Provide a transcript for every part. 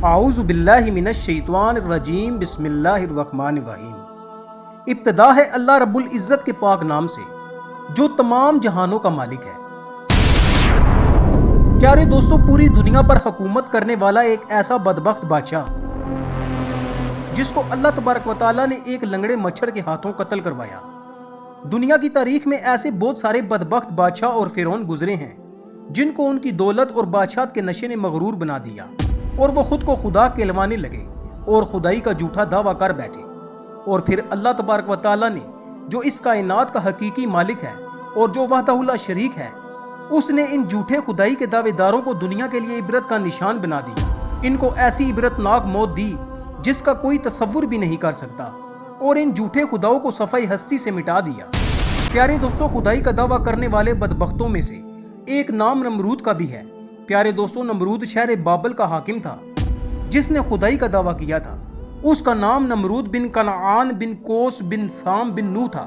اعوذ باللہ من الشیطان الرجیم بسم اللہ الرحمن الرحیم۔ ابتدا ہے اللہ رب العزت کے پاک نام سے جو تمام جہانوں کا مالک ہے۔ پیارے دوستو، پوری دنیا پر حکومت کرنے والا ایک ایسا بدبخت بادشاہ جس کو اللہ تبارک و تعالیٰ نے ایک لنگڑے مچھر کے ہاتھوں قتل کروایا۔ دنیا کی تاریخ میں ایسے بہت سارے بدبخت بادشاہ اور فرعون گزرے ہیں جن کو ان کی دولت اور بادشاہت کے نشے نے مغرور بنا دیا اور وہ خود کو خدا کہلوانے لگے اور خدائی کا جھوٹا دعویٰ کر بیٹھے۔ اور پھر اللہ تبارک و تعالیٰ نے جو اس کائنات کا حقیقی مالک ہے اور جو وحدہ لا شریک ہے، اس نے ان جھوٹے خدائی کے دعوے داروں کو دنیا کے لیے عبرت کا نشان بنا دیا۔ ان کو ایسی عبرتناک موت دی جس کا کوئی تصور بھی نہیں کر سکتا، اور ان جھوٹے خداؤں کو صفائی ہستی سے مٹا دیا۔ پیارے دوستوں، خدائی کا دعویٰ کرنے والے بدبختوں میں سے ایک نام نمرود کا بھی ہے۔ پیارے دوستوں، نمرود شہر بابل کا حاکم تھا جس نے خدائی کا دعویٰ کیا تھا۔ اس کا نام نمرود بن کنعان بن کوس بن سام بن نو تھا۔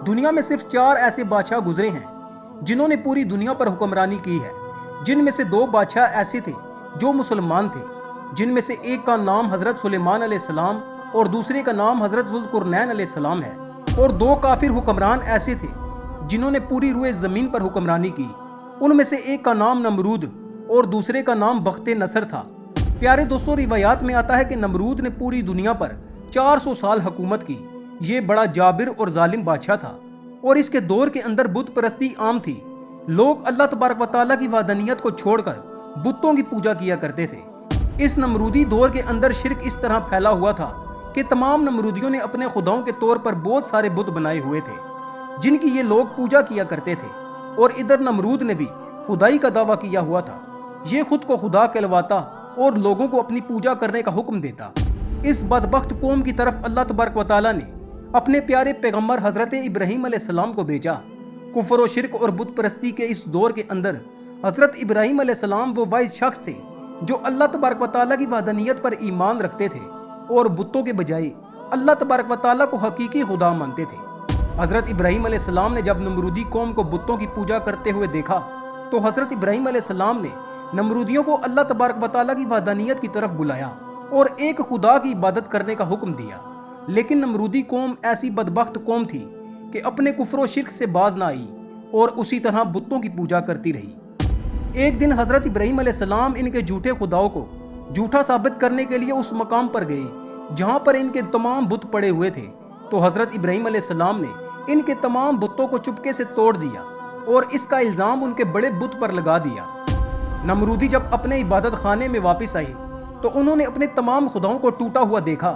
دنیا میں صرف 4 ایسے بادشاہ گزرے ہیں جنہوں نے پوری دنیا پر حکمرانی کی ہے، جن میں سے 2 بادشاہ ایسے تھے جو مسلمان تھے، جن میں سے ایک کا نام حضرت سلیمان علیہ السلام اور دوسرے کا نام حضرت ذوالقرنین علیہ السلام ہے، اور 2 کافر حکمران ایسے تھے جنہوں نے پوری روئے زمین پر حکمرانی کی۔ ان میں سے ایک کا نام نمرود اور دوسرے کا نام بخت نصر تھا۔ پیارے دوستوں، روایات میں آتا ہے کہ نمرود نے پوری دنیا پر 400 سال حکومت کی۔ یہ بڑا جابر اور ظالم بادشاہ تھا، اور اس کے دور کے اندر بت پرستی عام تھی۔ لوگ اللہ تبارک و تعالیٰ کی وحدانیت کو چھوڑ کر بتوں کی پوجا کیا کرتے تھے۔ اس نمرودی دور کے اندر شرک اس طرح پھیلا ہوا تھا کہ تمام نمرودیوں نے اپنے خداؤں کے طور پر بہت سارے بت بنائے ہوئے تھے جن کی یہ لوگ پوجا کیا کرتے تھے، اور ادھر نمرود نے بھی خدائی کا دعویٰ کیا ہوا تھا۔ یہ خود کو خدا کہلواتا اور لوگوں کو اپنی پوجا کرنے کا حکم دیتا۔ اس بدبخت قوم کی طرف اللہ تبارک و تعالیٰ نے اپنے پیارے پیغمبر حضرت ابراہیم علیہ السلام کو بھیجا۔ کفر و شرک اور بت پرستی کے اس دور کے اندر حضرت ابراہیم علیہ السلام وہ واحد شخص تھے جو اللہ تبارک و تعالیٰ کی وحدانیت پر ایمان رکھتے تھے اور بتوں کے بجائے اللہ تبارک و تعالیٰ کو حقیقی خدا مانتے تھے۔ حضرت ابراہیم علیہ السلام نے جب نمرودی قوم کو بتوں کی پوجا کرتے ہوئے دیکھا تو حضرت ابراہیم علیہ السلام نے نمرودیوں کو اللہ تبارک و تعالیٰ کی وحدانیت کی طرف بلایا اور ایک خدا کی عبادت کرنے کا حکم دیا۔ لیکن نمرودی قوم ایسی بدبخت قوم تھی کہ اپنے کفر و شرک سے باز نہ آئی اور اسی طرح بتوں کی پوجا کرتی رہی۔ ایک دن حضرت ابراہیم علیہ السلام ان کے جھوٹے خداؤں کو جھوٹا ثابت کرنے کے لیے اس مقام پر گئے جہاں پر ان کے تمام بت پڑے ہوئے تھے، تو حضرت ابراہیم علیہ السلام نے ان کے تمام بتوں کو چپکے سے توڑ دیا اور اس کا الزام ان کے بڑے بت پر لگا دیا۔ نمرودی جب اپنے عبادت خانے میں واپس آئے تو انہوں نے اپنے تمام خداؤں کو ٹوٹا ہوا دیکھا۔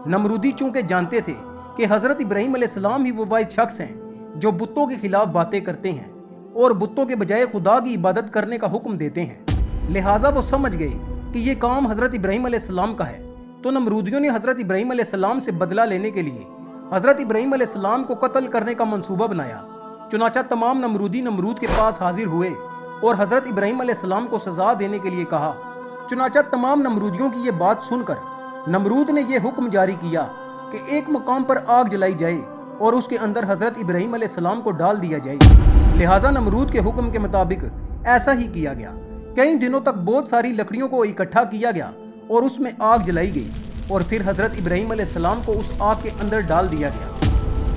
نمرودی چونکہ جانتے تھے کہ حضرت ابراہیم علیہ السلام ہی وہ واحد شخص ہیں جو بتوں کے خلاف باتیں کرتے ہیں اور بتوں کے بجائے خدا کی عبادت کرنے کا حکم دیتے ہیں، لہٰذا وہ سمجھ گئے کہ یہ کام حضرت ابراہیم علیہ السلام کا ہے۔ تو نمرودیوں نے حضرت ابراہیم علیہ السلام سے بدلہ لینے کے لیے حضرت ابراہیم علیہ السلام کو قتل کرنے کا منصوبہ بنایا۔ چنانچہ تمام نمرودی نمرود کے پاس حاضر ہوئے اور حضرت ابراہیم علیہ السلام کو سزا دینے کے لیے کہا۔ چنانچہ تمام نمرودیوں کی یہ بات سن کر نمرود نے یہ حکم جاری کیا کہ ایک مقام پر آگ جلائی جائے اور اس کے اندر حضرت ابراہیم علیہ السلام کو ڈال دیا جائے۔ لہٰذا نمرود کے حکم کے مطابق ایسا ہی کیا گیا۔ کئی دنوں تک بہت ساری لکڑیوں کو اکٹھا کیا گیا اور اس میں آگ جلائی گئی، اور پھر حضرت ابراہیم علیہ السلام کو اس آگ کے اندر ڈال دیا گیا۔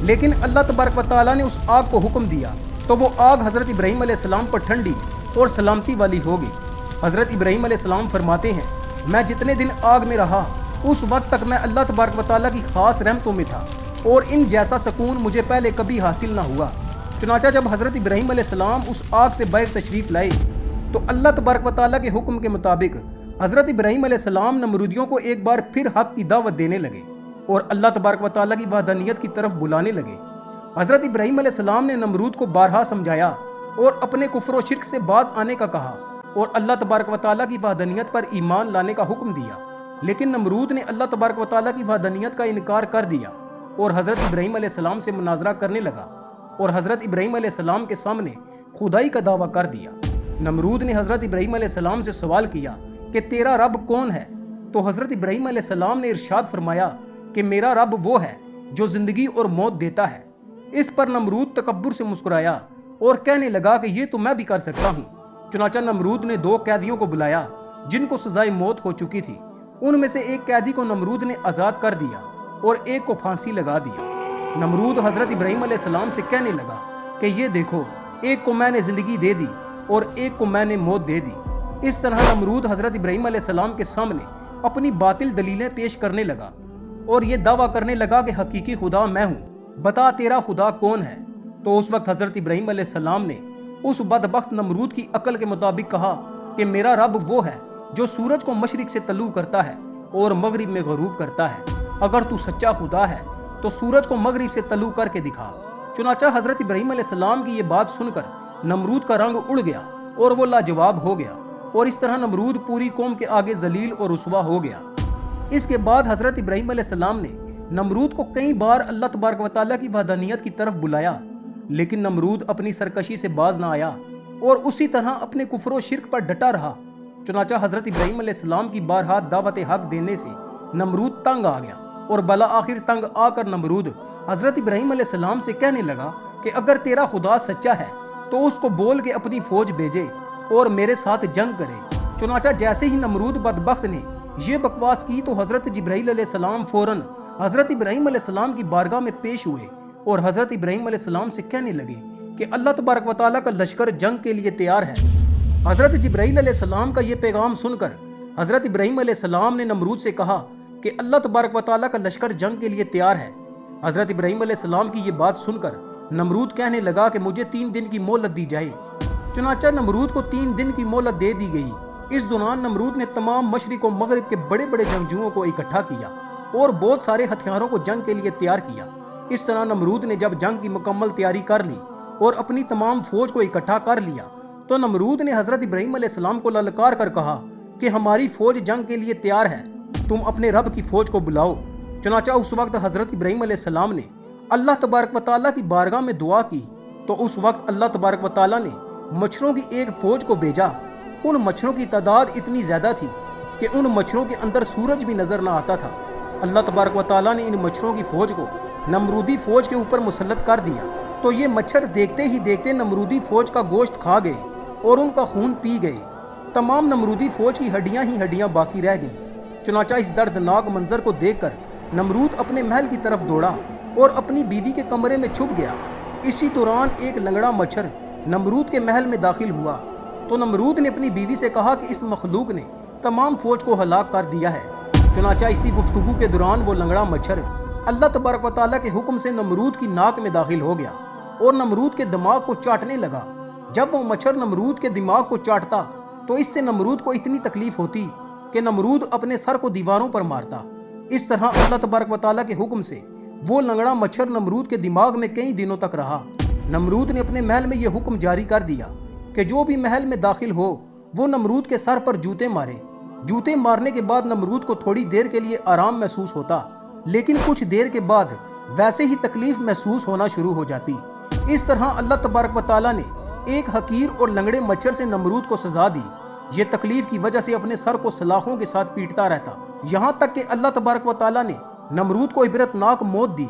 لیکن اللہ تبارک و تعالیٰ نے اس آگ کو حکم دیا تو وہ آگ حضرت ابراہیم علیہ السلام پر ٹھنڈی اور سلامتی والی ہوگی۔ حضرت ابراہیم علیہ السلام فرماتے ہیں، میں جتنے دن آگ میں رہا اس وقت تک میں اللہ تبارک و تعالیٰ کی خاص رحمتوں میں تھا، اور ان جیسا سکون مجھے پہلے کبھی حاصل نہ ہوا۔ چنانچہ جب حضرت ابراہیم علیہ السلام اس آگ سے باہر تشریف لائے تو اللہ تبارک و تعالیٰ کے حکم کے مطابق حضرت ابراہیم علیہ السلام نمرودیوں کو ایک بار پھر حق کی دعوت دینے لگے اور اللہ تبارک و تعالیٰ کی وحدانیت کی طرف بلانے لگے۔ حضرت ابراہیم علیہ السلام نے نمرود کو بارہا سمجھایا اور اپنے کفر و شرک سے باز آنے کا کہا اور اللہ تبارک و تعالیٰ کی وحدانیت پر ایمان لانے کا حکم دیا۔ لیکن نمرود نے اللہ تبارک و تعالیٰ کی وحدانیت کا انکار کر دیا اور حضرت ابراہیم علیہ السلام سے مناظرہ کرنے لگا اور حضرت ابراہیم علیہ السلام کے سامنے خدائی کا دعویٰ کر دیا۔ نمرود نے حضرت ابراہیم علیہ السلام سے سوال کیا کہ تیرا رب کون ہے؟ تو حضرت ابراہیم علیہ السلام نے ارشاد فرمایا کہ میرا رب وہ ہے جو زندگی اور موت دیتا ہے۔ اس پر نمرود تکبر سے مسکرایا اور کہنے لگا کہ یہ تو میں بھی کر سکتا ہوں۔ چنانچہ نمرود نے 2 قیدیوں کو بلایا جن کو سزائے موت ہو چکی تھی ان میں سے ایک قیدی کو نمرود نے آزاد کر دیا اور ایک کو پھانسی لگا دیا۔ نمرود حضرت ابراہیم علیہ السلام سے کہنے لگا کہ یہ دیکھو، ایک کو میں نے زندگی دے دی اور ایک کو میں نے موت دے دی۔ اس طرح نمرود حضرت ابراہیم علیہ السلام کے سامنے اپنی باطل دلیلیں پیش کرنے لگا اور یہ دعویٰ کرنے لگا کہ حقیقی خدا میں ہوں، بتا تیرا خدا کون ہے؟ تو اس وقت حضرت ابراہیم علیہ السلام نے اس بدبخت نمرود کی عقل کے مطابق کہا کہ میرا رب وہ ہے جو سورج کو مشرق سے طلوع کرتا ہے اور مغرب میں غروب کرتا ہے۔ اگر تو سچا خدا ہے تو سورج کو مغرب سے طلوع کر کے دکھا۔ چنانچہ حضرت ابراہیم علیہ السلام کی یہ بات سن کر نمرود کا رنگ اڑ گیا اور وہ لاجواب ہو گیا، اور اس طرح نمرود پوری قوم کے آگے ذلیل اور رسوا ہو گیا۔ اس کے بعد حضرت ابراہیم علیہ السلام نے نمرود کو کئی بار اللہ تبارک و تعالیٰ کی وحدانیت کی طرف بلایا، لیکن نمرود اپنی سرکشی سے باز نہ آیا اور اسی طرح اپنے کفر و شرک پر ڈٹا رہا۔ چنانچہ حضرت ابراہیم علیہ السلام کی بارہا دعوت حق دینے سے نمرود تنگ آ گیا، اور بالآخر تنگ آ کر نمرود حضرت ابراہیم علیہ السلام سے کہنے لگا کہ اگر تیرا خدا سچا ہے تو اس کو بول کے اپنی فوج بھیجے اور میرے ساتھ جنگ کرے۔ چنانچہ جیسے ہی نمرود بدبخت نے یہ بکواس کی تو حضرت جبرائیل علیہ السلام فوراً حضرت ابراہیم علیہ السلام کی بارگاہ میں پیش ہوئے اور حضرت ابراہیم علیہ السلام سے کہنے لگے کہ اللہ تبارک و تعالیٰ کا لشکر جنگ کے لیے تیار ہے۔ حضرت جبرائیل علیہ السلام کا یہ پیغام سن کر حضرت ابراہیم علیہ السلام نے نمرود سے کہا کہ اللہ تبارک و تعالیٰ کا لشکر جنگ کے لیے تیار ہے۔ حضرت ابراہیم علیہ السلام کی یہ بات سن کر نمرود کہنے لگا کہ مجھے 3 دن کی مہلت دی جائے۔ چنانچہ نمرود کو 3 دن کی مہلت دے دی گئی۔ اس دوران نمرود نے تمام مشرق و مغرب کے بڑے بڑے جنگجوؤں کو اکٹھا کیا اور بہت سارے ہتھیاروں کو جنگ کے لیے تیار کیا۔ اس طرح نمرود نے جب جنگ کی مکمل تیاری کر لی اور اپنی تمام فوج کو اکٹھا کر لیا تو نمرود نے حضرت ابراہیم علیہ السلام کو للکار کر کہا کہ ہماری فوج جنگ کے لیے تیار ہے، تم اپنے رب کی فوج کو بلاؤ۔ چنانچہ اس وقت حضرت ابراہیم علیہ السلام نے اللہ تبارک و تعالیٰ کی بارگاہ میں دعا کی تو اس وقت اللہ تبارک و تعالیٰ نے مچھروں کی ایک فوج کو بھیجا۔ ان مچھروں کی تعداد اتنی زیادہ تھی کہ ان مچھروں کے اندر سورج بھی نظر نہ آتا تھا۔ اللہ تبارک و تعالیٰ نے ان مچھروں کی فوج کو نمرودی فوج کے اوپر مسلط کر دیا تو یہ مچھر دیکھتے ہی دیکھتے نمرودی فوج کا گوشت کھا گئے اور ان کا خون پی گئے۔ تمام نمرودی فوج کی ہڈیاں ہی ہڈیاں باقی رہ گئیں۔ چنانچہ اس دردناک منظر کو دیکھ کر نمرود اپنے محل کی طرف دوڑا اور اپنی بیوی کے کمرے میں چھپ گیا۔ اسی دوران ایک لنگڑا مچھر نمرود کے محل میں داخل ہوا تو نمرود نے اپنی بیوی سے کہا کہ اس مخلوق نے تمام فوج کو ہلاک کر دیا ہے۔ چنانچہ اسی گفتگو کے دوران وہ لنگڑا مچھر اللہ تبارک و تعالیٰ کے حکم سے نمرود کی ناک میں داخل ہو گیا اور نمرود کے دماغ کو چاٹنے لگا۔ جب وہ مچھر نمرود کے دماغ کو چاٹتا تو اس سے نمرود کو اتنی تکلیف ہوتی کہ نمرود اپنے سر کو دیواروں پر مارتا۔ اس طرح اللہ تبارک و تعالیٰ کے حکم سے وہ لنگڑا مچھر نمرود کے دماغ میں کئی دنوں تک رہا۔ نمرود نے اپنے محل میں یہ حکم جاری کر دیا کہ جو بھی محل میں داخل ہو وہ نمرود کے سر پر جوتے مارے۔ جوتے مارنے کے بعد نمرود کو تھوڑی دیر کے لیے آرام محسوس ہوتا، لیکن کچھ دیر کے بعد ویسے ہی تکلیف محسوس ہونا شروع ہو جاتی۔ اس طرح اللہ تبارک و تعالیٰ نے ایک حقیر اور لنگڑے مچھر سے نمرود کو سزا دی۔ یہ تکلیف کی وجہ سے اپنے سر کو سلاخوں کے ساتھ پیٹتا رہتا، یہاں تک کہ اللہ تبارک و تعالیٰ نے نمرود کو عبرتناک موت دی،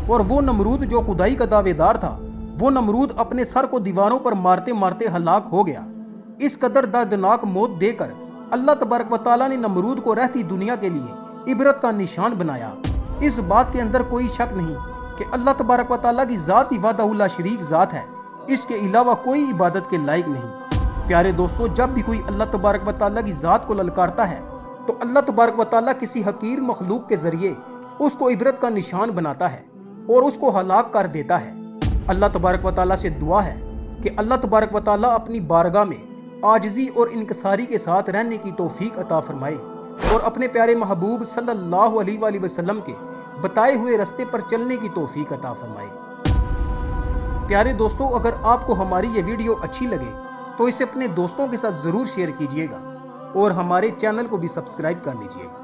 اور وہ نمرود جو خدائی کا دعوے دار تھا وہ نمرود اپنے سر کو دیواروں پر مارتے مارتے ہلاک ہو گیا۔ اس قدر دردناک موت دے کر اللہ تبارک و تعالیٰ نے نمرود کو رہتی دنیا کے لیے عبرت کا نشان بنایا۔ اس بات کے اندر کوئی شک نہیں کہ اللہ تبارک و تعالیٰ کی ذات ہی وحدہ لا شریک ذات ہے، اس کے علاوہ کوئی عبادت کے لائق نہیں۔ پیارے دوستو، جب بھی کوئی اللہ تبارک و تعالیٰ کی ذات کو للکارتا ہے تو اللہ تبارک و تعالیٰ کسی حقیر مخلوق کے ذریعے اس کو عبرت کا نشان بناتا ہے اور اس کو ہلاک کر دیتا ہے۔ اللہ تبارک و تعالیٰ سے دعا ہے کہ اللہ تبارک و تعالیٰ اپنی بارگاہ میں عاجزی اور انکساری کے ساتھ رہنے کی توفیق عطا فرمائے اور اپنے پیارے محبوب صلی اللہ علیہ وآلہ وسلم کے بتائے ہوئے راستے پر چلنے کی توفیق عطا فرمائے۔ پیارے دوستو، اگر آپ کو ہماری یہ ویڈیو اچھی لگے تو اسے اپنے دوستوں کے ساتھ ضرور شیئر کیجئے گا اور ہمارے چینل کو بھی سبسکرائب کر لیجئے گا۔